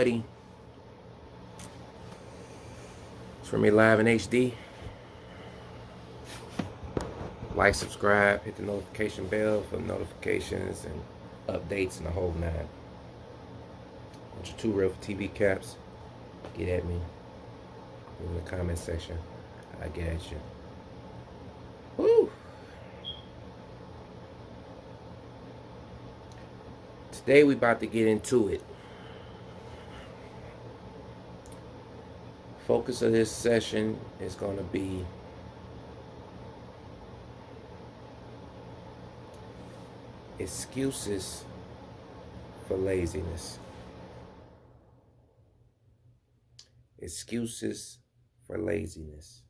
everybody. It's R.I.M.E live in HD. Like, subscribe, hit the notification bell for notifications and updates and the whole nine. Want your 2 real TV caps? Get at me in the comment section. I get at you. Woo! Today we about to get into it. Focus of this session is going to be excuses for laziness. Excuses for laziness.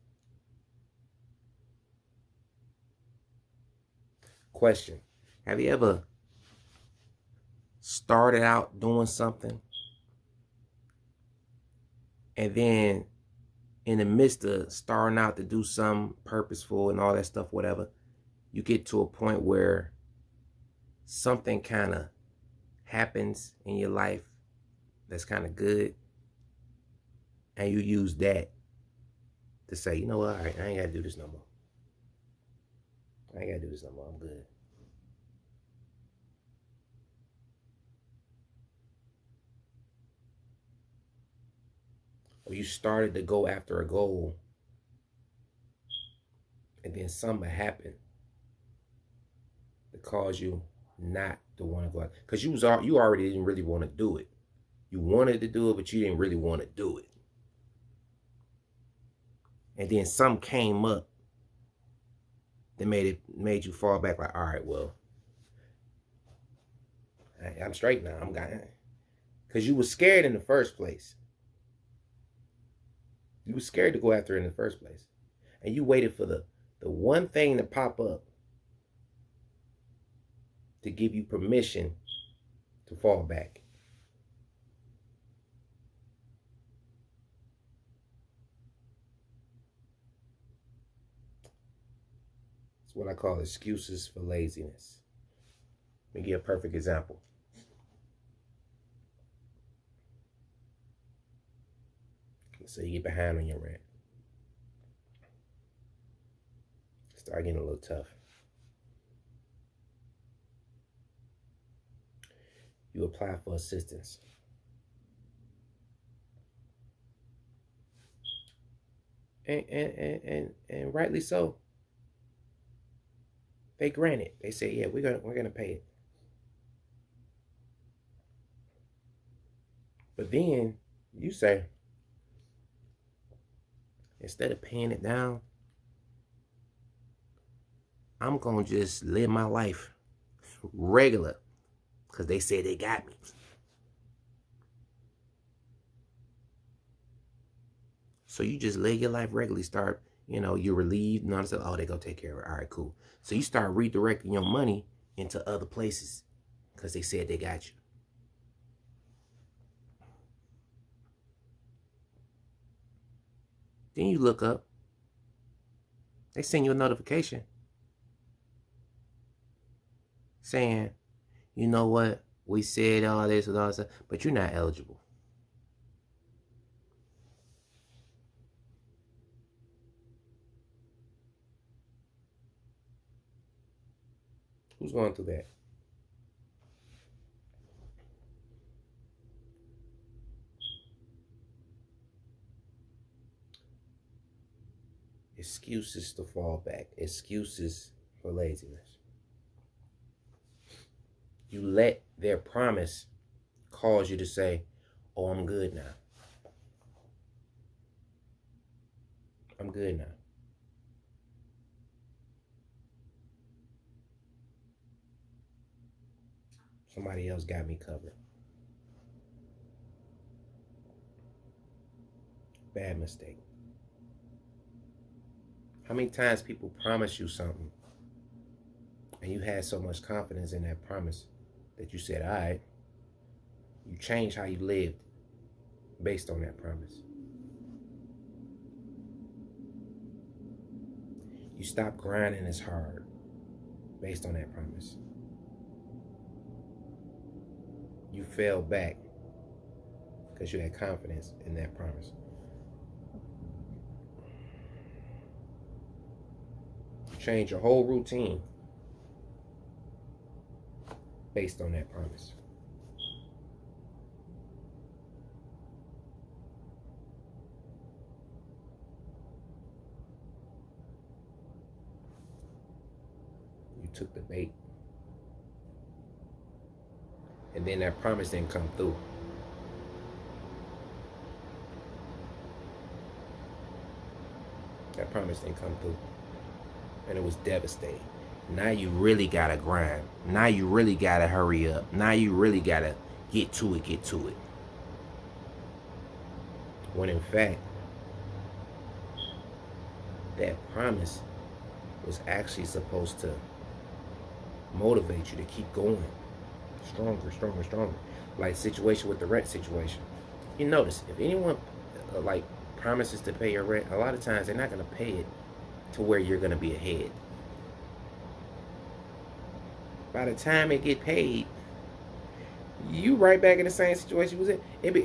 Question: have you ever started out doing something and then in the midst of starting out to do something purposeful and all that stuff, whatever, you get to a point where something kind of happens in your life that's kind of good, and you use that to say, you know what, all right, I ain't got to do this no more. I ain't got to do this no more. I'm good. Or you started to go after a goal, and then something happened that caused you not to want to go out. Because you already didn't really want to do it. You wanted to do it, but you didn't really want to do it. And then something came up that made you fall back, like, all right, well, I'm straight now. I'm got, because you were scared in the first place. You were scared to go after it in the first place. And you waited for the one thing to pop up to give you permission to fall back. It's what I call excuses for laziness. Let me give a perfect example. So you get behind on your rent. Start getting a little tough. You apply for assistance. And rightly so. They grant it. They say, yeah, we're gonna pay it. But then you say, instead of paying it down, I'm gonna just live my life regular because they said they got me. So you just live your life regularly. Start, you're relieved. And all this, oh, they go take care of it. All right, cool. So you start redirecting your money into other places because they said they got you. Then you look up. They send you a notification saying, you know what? We said all this and all that, but you're not eligible. Who's going through that? Excuses to fall back. Excuses for laziness. You let their promise cause you to say, oh, I'm good now. I'm good now. Somebody else got me covered. Bad mistake. How many times people promise you something and you had so much confidence in that promise that you said, all right, you changed how you lived based on that promise. You stopped grinding as hard based on that promise. You fell back because you had confidence in that promise. Change your whole routine based on that promise. You took the bait, and then that promise didn't come through. That promise didn't come through, and it was devastating. Now you really gotta grind. Now you really gotta hurry up. Now you really gotta get to it, get to it. When in fact, that promise was actually supposed to motivate you to keep going. Stronger, stronger, stronger. Like situation with the rent situation. You notice, if anyone like promises to pay your rent, a lot of times they're not gonna pay it to where you're gonna be ahead. By the time it get paid, you right back in the same situation you was in.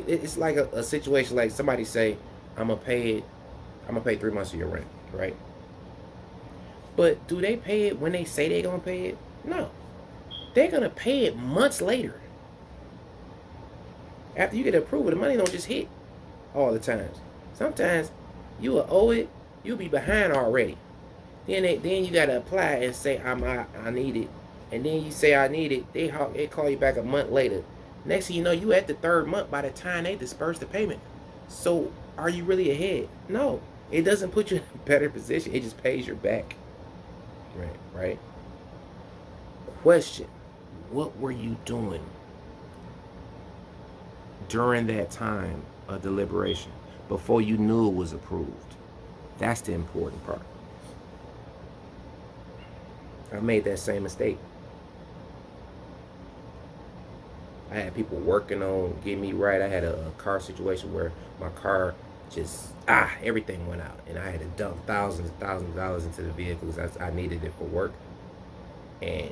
It's like a situation like somebody say, I'm gonna pay 3 months of your rent, right? But do they pay it when they say they're gonna pay it? No. They're gonna pay it months later. After you get approval, the money don't just hit all the times. Sometimes you will owe it, you'll be behind already. Then you gotta apply and say I need it. And then you say I need it, they call you back a month later. Next thing you know, you at the 3rd month by the time they disperse the payment. So are you really ahead? No. It doesn't put you in a better position. It just pays your back. Right? Question. What were you doing during that time of deliberation before you knew it was approved? That's the important part. I made that same mistake. I had people working on getting me right. I had a car situation where my car just, everything went out. And I had to dump thousands of dollars into the vehicle because I needed it for work. And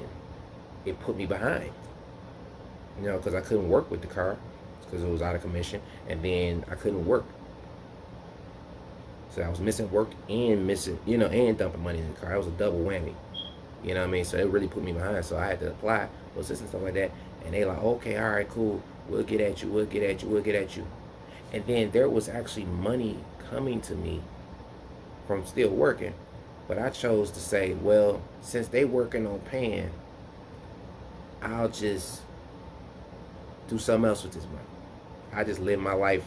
it put me behind. You know, because I couldn't work with the car because it was out of commission. And then I couldn't work. So I was missing work and and dumping money in the car. It was a double whammy. You know what I mean? So it really put me behind. So I had to apply for assistance, stuff like that. And they like, okay, all right, cool. We'll get at you. And then there was actually money coming to me from still working. But I chose to say, well, since they working on paying, I'll just do something else with this money. I just live my life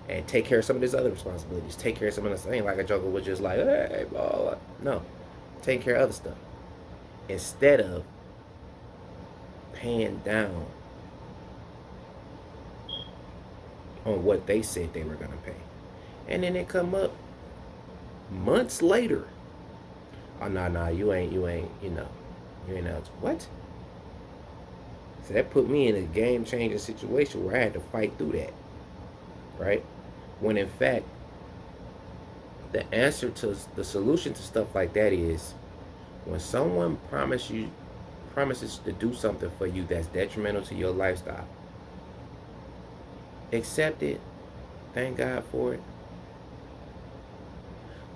and take care of some of these other responsibilities. Take care of some of this thing. Like a joker was just like, hey, blah, blah. No. Take care of other stuff. Instead of paying down on what they said they were going to pay. And then they come up months later. Oh, no, you ain't, you ain't eligible. What? So that put me in a game-changing situation where I had to fight through that, right? When in fact, the answer to the solution to stuff like that is when someone promises to do something for you that's detrimental to your lifestyle, accept it, thank God for it,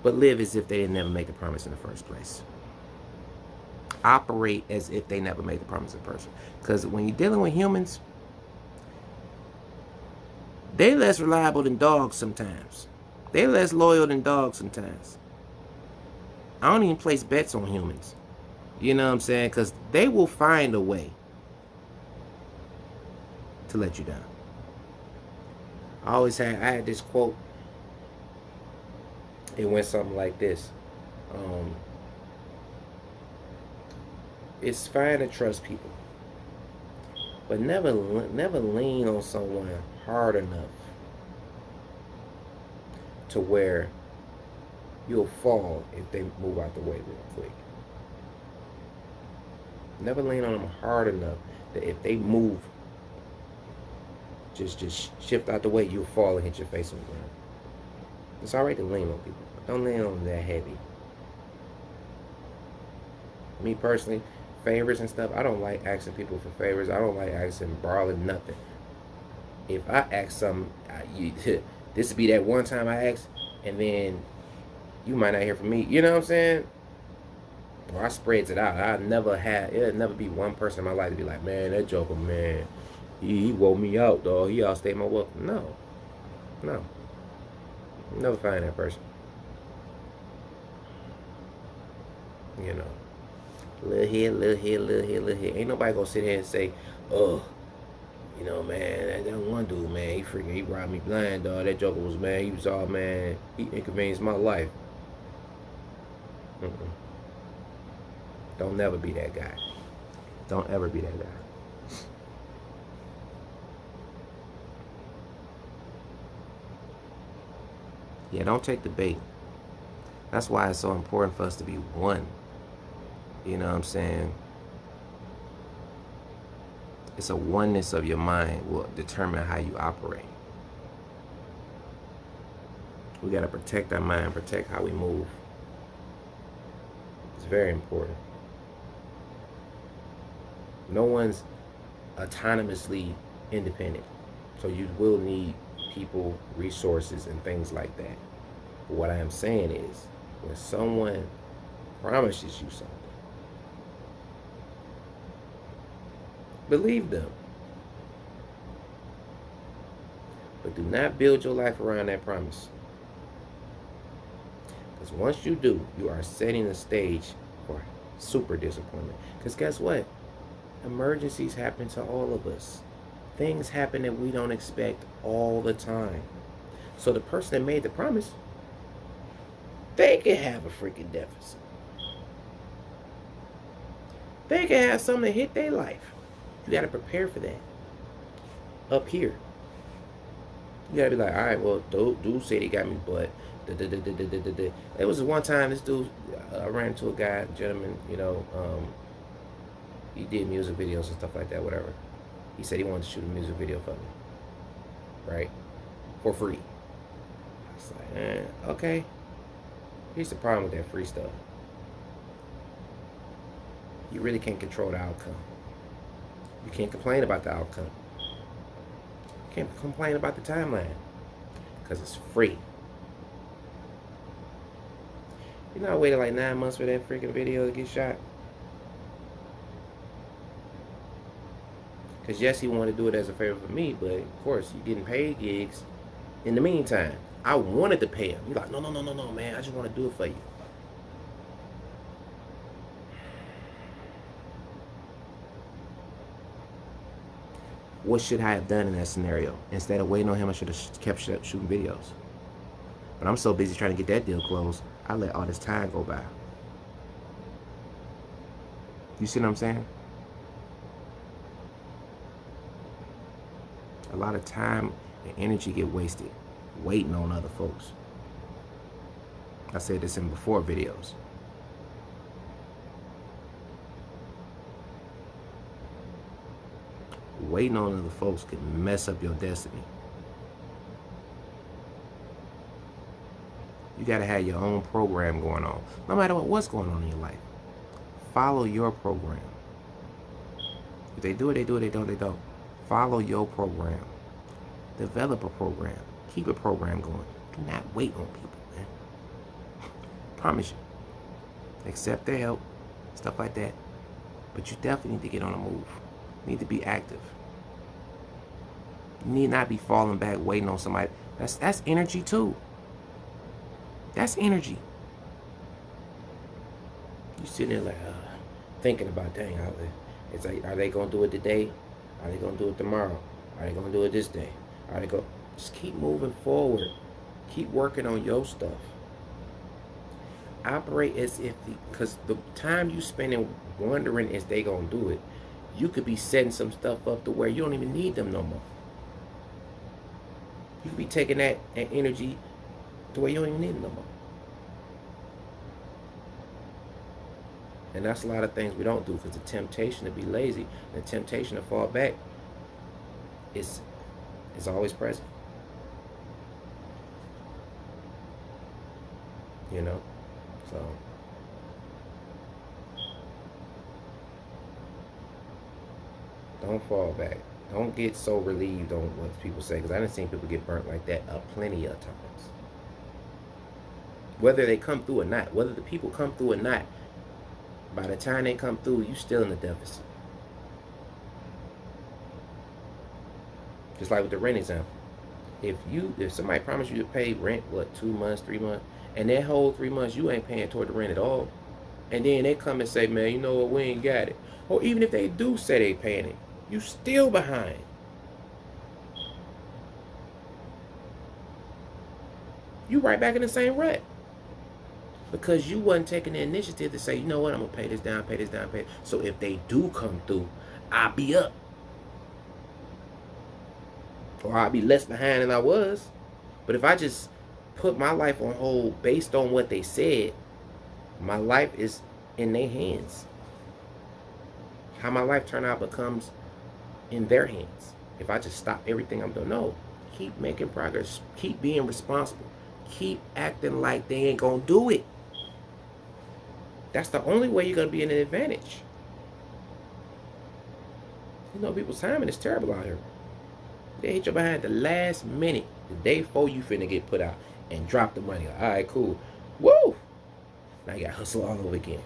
but live as if they didn't never make the promise in the first place. Operate as if they never made the promise in person. Because when you're dealing with humans, they're less reliable than dogs sometimes. They're less loyal than dogs sometimes. I don't even place bets on humans. You know what I'm saying? Because they will find a way to let you down. I had this quote. It went something like this. It's fine to trust people, but never lean on someone hard enough to where you'll fall if they move out the way real quick. Never lean on them hard enough that if they move, just shift out the way, you'll fall and hit your face on the ground. It's alright to lean on people, but don't lean on them that heavy. Me personally, favors and stuff, I don't like asking people for favors. I don't like asking, borrowing nothing. if I ask something, this would be that one time I ask, and then you might not hear from me. You know what I'm saying? Or I spreads it out. It'll never be one person in my life to be like, man, that Joker, man, he woke me out, dog. He outstayed my welcome. No, no, never find that person. You know, little here, little here, little here, little here. Ain't nobody gonna sit here and say, oh, you know, man, that one dude, man, he robbed me blind, dog. That Joker was, man, he was all, man, he inconvenienced my life. Mm-mm. Don't never be that guy. Don't ever be that guy. Yeah, don't take the bait. That's why it's so important for us to be one. You know what I'm saying? It's a oneness of your mind will determine how you operate. We got to protect our mind, protect how we move. It's very important. No one's autonomously independent. So you will need people, resources, and things like that. But what I am saying is, when someone promises you something, believe them. But do not build your life around that promise. Because once you do, you are setting the stage for super disappointment. Because guess what? Emergencies happen to all of us. Things happen that we don't expect all the time. So the person that made the promise, they can have a freaking deficit. They can have something that hit their life. You got to prepare for that. Up here. You got to be like, all right, well, dude said he got me, but it was one time this dude, I ran into a guy, gentleman, you know, he did music videos and stuff like that, whatever. He said he wanted to shoot a music video for me, right? For free. I was like, okay. Here's the problem with that free stuff. You really can't control the outcome. You can't complain about the outcome. You can't complain about the timeline because it's free. You know, I waited like 9 months for that freaking video to get shot. Because yes, he wanted to do it as a favor for me, but of course, you're getting paid gigs. In the meantime, I wanted to pay him. You're like, no, man, I just want to do it for you. What should I have done in that scenario? Instead of waiting on him, I should have kept shooting videos. But I'm so busy trying to get that deal closed, I let all this time go by. You see what I'm saying? A lot of time and energy get wasted waiting on other folks. I said this in before videos. Waiting on other folks can mess up your destiny. You gotta have your own program going on. No matter what's going on in your life. Follow your program. If they do it, they do it. They don't, they don't. Follow your program. Develop a program. Keep a program going. Do not wait on people, man. Promise you. Accept their help. Stuff like that. But you definitely need to get on the move. You need to be active. You need not be falling back waiting on somebody. That's energy too. That's energy. You sitting there like, thinking about, dang, it's like, are they gonna do it today? Are they gonna do it tomorrow? Are they gonna do it this day? Are they go? Just keep moving forward. Keep working on your stuff. Operate as if, because the time you spending wondering if they gonna do it, you could be setting some stuff up to where you don't even need them no more. You could be taking that energy to where you don't even need them no more. And that's a lot of things we don't do because the temptation to be lazy, the temptation to fall back is always present. You know? So don't fall back. Don't get so relieved on what people say, because I done seen people get burnt like that plenty of times. Whether they come through or not, whether the people come through or not, by the time they come through, you still in the deficit. Just like with the rent example. If somebody promised you to pay rent, what, 2 months, 3 months, and that whole 3 months you ain't paying toward the rent at all, and then they come and say, man, you know what, we ain't got it. Or even if they do say they paying it, you still behind. You right back in the same rut. Because you wasn't taking the initiative to say, you know what, I'm going to pay this down, pay this down, pay. So if they do come through, I'll be up. Or I'll be less behind than I was. But if I just put my life on hold based on what they said, my life is in their hands. How my life turn out becomes in their hands. If I just stop everything I'm doing, no. Keep making progress. Keep being responsible. Keep acting like they ain't gonna do it. That's the only way you're gonna be in an advantage. You know, people's timing is terrible out here. They hit you behind the last minute, the day before you finna get put out, and drop the money. All right, cool. Woo! Now you got to hustle all over again.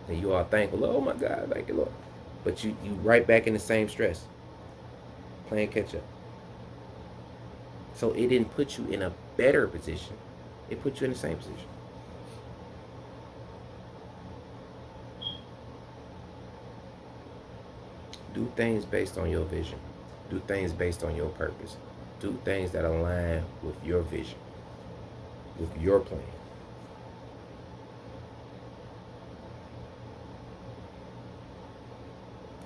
And you are thankful. Oh my God, thank you, Lord. But you right back in the same stress, playing catch up. So it didn't put you in a better position. It put you in the same position. Do things based on your vision. Do things based on your purpose. Do things that align with your vision, with your plan.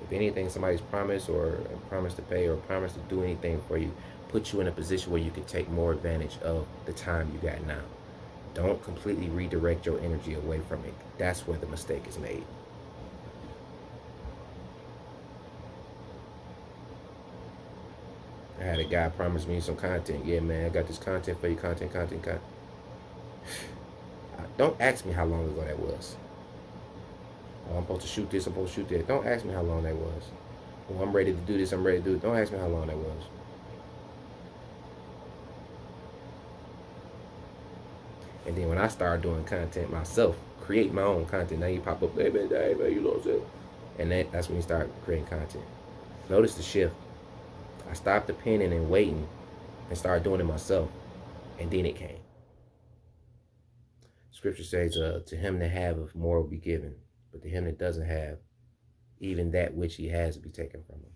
If anything, somebody's promised or promised to pay or promised to do anything for you, put you in a position where you can take more advantage of the time you got now. Don't completely redirect your energy away from it. That's where the mistake is made. I had a guy promise me some content. Yeah, man, I got this content for you. Content. Don't ask me how long ago that was. Oh, I'm supposed to shoot this. I'm supposed to shoot that. Don't ask me how long that was. Oh, I'm ready to do this. I'm ready to do it. Don't ask me how long that was. And then when I started doing content myself, create my own content, now you pop up, hey man, you know what I'm saying? And that's when you start creating content. Notice the shift. I stopped depending and waiting and started doing it myself. And then it came. Scripture says, to him that have more will be given, but to him that doesn't have, even that which he has will be taken from him.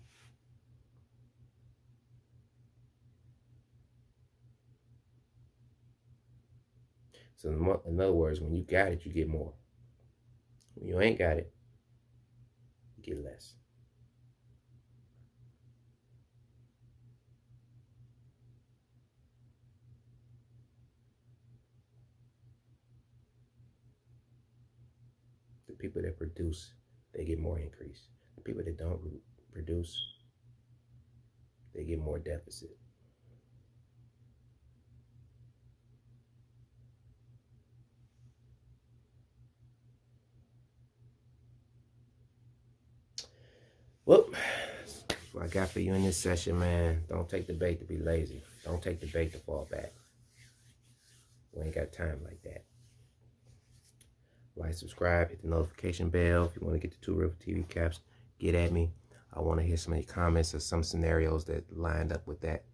So in other words, when you got it, you get more. When you ain't got it, you get less. The people that produce, they get more increase. The people that don't produce, they get more deficit. Well, that's what I got for you in this session, man. Don't take the bait to be lazy. Don't take the bait to fall back. We ain't got time like that. Like, subscribe, hit the notification bell. If you want to get the 2 River TV caps, get at me. I want to hear some of your comments or some scenarios that lined up with that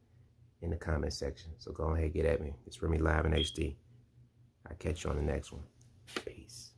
in the comment section. So go ahead, get at me. It's R.I.M.E Live in HD. I'll catch you on the next one. Peace.